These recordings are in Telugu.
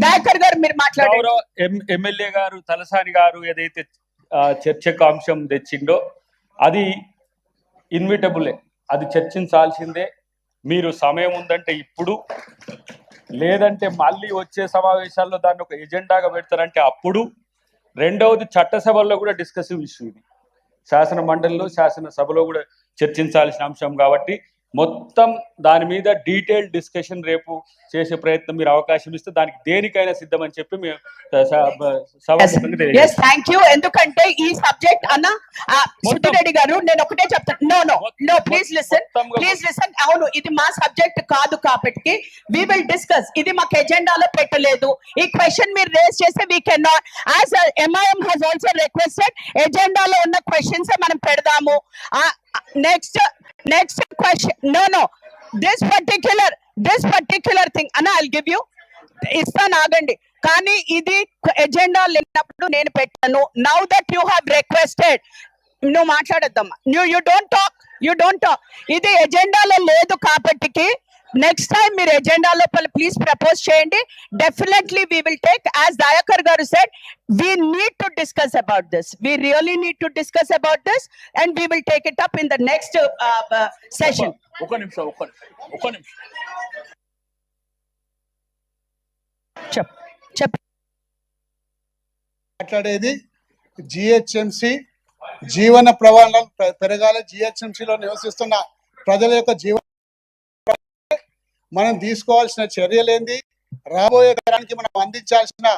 దయాకర్ గారు మీరు మాట్లాడారు. ఎమ్మెల్యే గారు తలసాని గారు ఏదైతే చర్చకు అంశం తెచ్చిండో అది ఇన్విటబులే, అది చర్చించాల్సిందే. మీరు సమయం ఉందంటే ఇప్పుడు, లేదంటే మళ్ళీ వచ్చే సమావేశాల్లో దాన్ని ఒక ఎజెండాగా పెడతారంటే అప్పుడు. రెండవది చట్టసభల్లో కూడా డిస్కసివ్ ఇష్యూ ఇది, శాసన మండలిలో శాసనసభలో కూడా చర్చించాల్సిన అంశం కాబట్టి మొత్తం దాని మీద డీటెయిల్ డిస్కషన్ రేపు చేసే ప్రయత్నం మీరు అవకాశం ఇస్తే దానికి దేనికైనా సిద్ధమని చెప్పి మేము థ్యాంక్ యూ. ఎందుకంటే ఈ సబ్జెక్ట్ అన్న సుబ్బారెడ్డి గారు నేను ఒకటే చెప్తాను. No please listen. అవును, ఇది మా సబ్జెక్ట్ కాదు కాబట్టి వి విల్ డిస్కస్. ఇది మాకు ఎజెండాలో పెట్టలేదు. ఈ క్వశ్చన్ మీరు రేస్ చేస్తే we can not, as MIM has also requested, ఎజెండాలో ఉన్న క్వశ్చన్స్ మనం పెడదాము. Next question. No. This particular thing. Anna, I'll give you. Istan agandi. Kani idi agenda lenapudu nenu pettanu. Now that you have requested, no maatladadamma. You don't talk. Idi agenda lo ledu kapattiki next time మీరు agenda లోపల ప్లీజ్ ప్రపోజ్ చేయండి. Definitely we will take, as Dayakar garu said, we need to discuss about this. We really need to discuss about this and we will take it up in the next session. ఒక్క నిమిషం చెప్ మాట్లాడేది జిహెచ్ఎంసి జీవన ప్రమాణాలు పెరగాలి. జిహెచ్ఎంసిలో నివసిస్తున్న ప్రజల యొక్క జీవన మనం తీసుకోవాల్సిన చర్యలేంది, రాబోయే తరానికి మనం అందించాల్సిన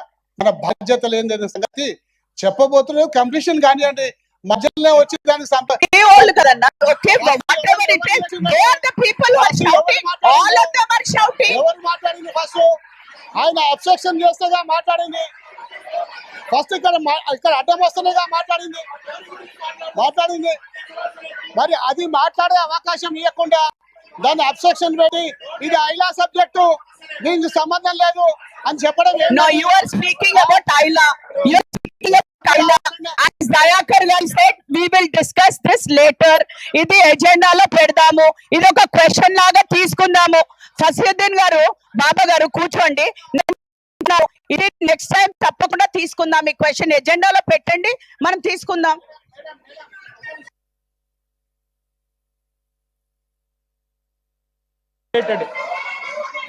మన బాధ్యతలు ఏంది అనే సంగతి చెప్పబోతున్నారు. కంప్లీషన్ కానివ్వండి, మధ్యలో వచ్చి దానికి ఎవరు మాట్లాడింది? ఫస్ట్ ఆయన అబ్స్ట్రక్షన్ చేస్తేగా మాట్లాడింది. ఫస్ట్ ఇక్కడ అడ్డం వస్తేనేగా మాట్లాడింది. మరి అది మాట్లాడే అవకాశం ఇవ్వకుండా దాన్ని అబ్స్ట్రక్షన్ పెట్టి ఇది ఐలా సబ్జెక్టు, దీనికి సంబంధం లేదు అని చెప్పడం. No, you are speaking about ILA. As Dayakar garu said, we will discuss this later. ఇది ఎజెండాలో పెడదాము. ఇది ఒక క్వశ్చన్ లాగా తీసుకుందాము. ఫసియుద్దీన్ గారు, బాబా గారు కూర్చోండి. ఇది నెక్స్ట్ టైం తప్పకుండా తీసుకుందాం. ఈ క్వశ్చన్ ఎజెండాలో పెట్టండి, మనం తీసుకుందాం.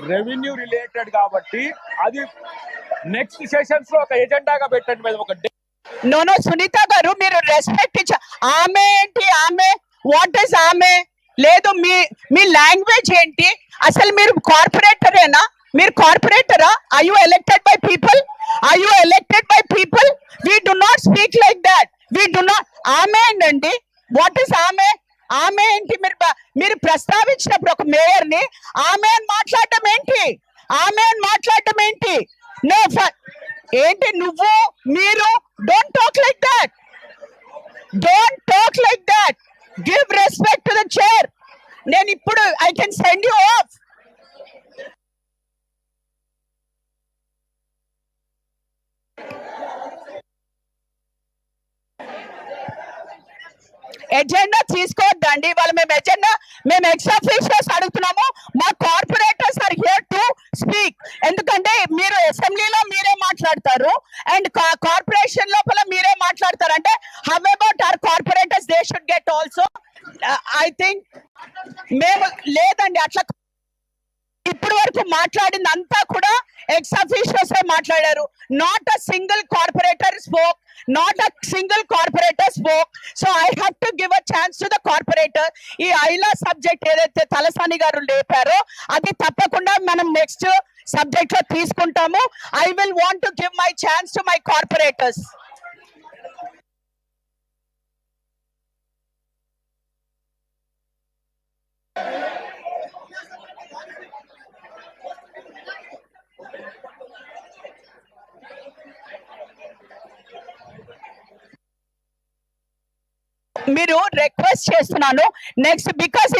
రెవెన్యూ రిలేటెడ్ కాబట్టి అది నెక్స్ట్ సెషన్స్ లో ఒక ఎజెండాగా పెట్టండి మీద ఒక డే. నో సునీత గారు, మీరు రెస్పెక్ట్ ఆమె ఏంటి, ఆమె వాట్ ఇస్ ఆమె లేదు, మీ లాంగ్వేజ్ ఏంటి అసలు? మీరు కార్పొరేటరేనా? మీరు కార్పొరేటరా? Are you elected by people? We do not speak like that. We do not. ఆమె అండి, వాట్ ఇస్ ఆమె ఏంటి? మీరు ప్రస్తావించినప్పుడు ఒక మేయర్ ని ఆమె అని మాట్లాడటం ఏంటి? నో ఏంటి నువ్వు మీరు? Don't talk like that. Give respect to the chair. నేను ఇప్పుడు I can send you off. Agenda తీసుకోవద్దండి. వాళ్ళు మేము ఎక్స్ ఆఫీషియల్స్ అడుగుతున్నాము. మా corporators are here to speak. ఎందుకంటే మీరు అసెంబ్లీలో మీరే మాట్లాడతారు అండ్ కార్పొరేషన్ లోపల మీరే మాట్లాడతారు. అంటే how about our corporators, they should get also. I think మేము లేదండి అట్లా. ఇప్పుడు వరకు మాట్లాడింది అంతా కూడా ఎక్స్ అఫీషియల్స్ మాట్లాడారు. Not a single corporator spoke. So I have to give a chance to the corporator. ఈ ఐలా సబ్జెక్ట్ ఏదైతే తలసాని గారు లేపారో అది తప్పకుండా మనం నెక్స్ట్ సబ్జెక్ట్ లో తీసుకుంటాము. I will want to give my chance to my corporators. మీరు రిక్వెస్ట్ చేస్తున్నాను నెక్స్ట్, బికాస్ ఇది